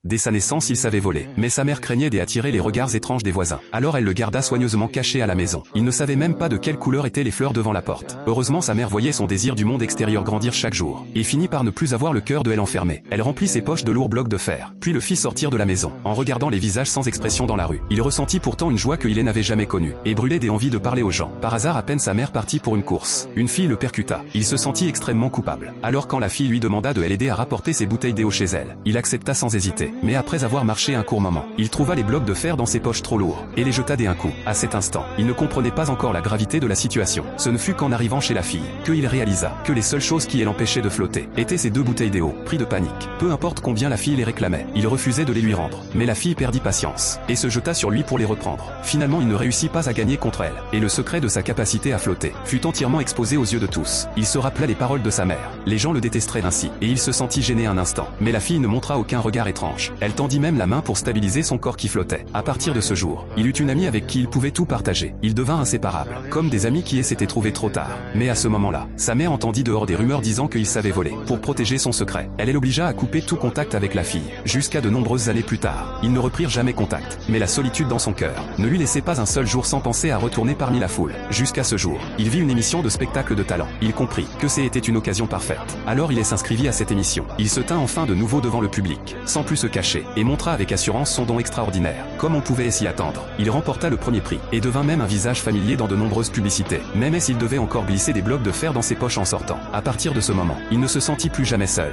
Dès sa naissance, il savait voler, mais sa mère craignait d'attirer les regards étranges des voisins. Alors elle le garda soigneusement caché à la maison. Il ne savait même pas de quelle couleur étaient les fleurs devant la porte. Heureusement, sa mère voyait son désir du monde extérieur grandir chaque jour, et finit par ne plus avoir le cœur de elle enfermée. Elle remplit ses poches de lourds blocs de fer, puis le fit sortir de la maison. En regardant les visages sans expression dans la rue, il ressentit pourtant une joie qu'il n'avait jamais connue, et brûlait des envies de parler aux gens. Par hasard, à peine sa mère partit pour une course, une fille le percuta. Il se sentit extrêmement coupable. Alors quand la fille lui demanda de l'aider à rapporter ses bouteilles d'eau chez elle, il accepta sans hésiter. Mais après avoir marché un court moment, il trouva les blocs de fer dans ses poches trop lourds, et les jeta d'un coup. À cet instant, il ne comprenait pas encore la gravité de la situation. Ce ne fut qu'en arrivant chez la fille, qu'il réalisa que les seules choses qui l'empêchaient de flotter étaient ces 2 bouteilles d'eau. Pris de panique, peu importe combien la fille les réclamait, il refusait de les lui rendre. Mais la fille perdit patience, et se jeta sur lui pour les reprendre. Finalement, il ne réussit pas à gagner contre elle, et le secret de sa capacité à flotter fut entièrement exposé aux yeux de tous. Il se rappela les paroles de sa mère. Les gens le détesteraient ainsi, et il se sentit gêné un instant. Mais la fille ne montra aucun regard étrange. Elle tendit même la main pour stabiliser son corps qui flottait. À partir de ce jour, il eut une amie avec qui il pouvait tout partager. Ils devinrent inséparables, comme des amis qui s'étaient trouvés trop tard. Mais à ce moment-là, sa mère entendit dehors des rumeurs disant qu'il savait voler. Pour protéger son secret, elle l'obligea à couper tout contact avec la fille. Jusqu'à de nombreuses années plus tard, ils ne reprirent jamais contact. Mais la solitude dans son cœur ne lui laissait pas un seul jour sans penser à retourner parmi la foule. Jusqu'à ce jour, il vit une émission de spectacle de talent. Il comprit que c'était une occasion parfaite. Alors il s'inscrivit à cette émission. Il se tint enfin de nouveau devant le public, sans plus se cacher, et montra avec assurance son don extraordinaire. Comme on pouvait s'y attendre, il remporta le premier prix, et devint même un visage familier dans de nombreuses publicités. Même s'il devait encore glisser des blocs de fer dans ses poches en sortant. À partir de ce moment, il ne se sentit plus jamais seul.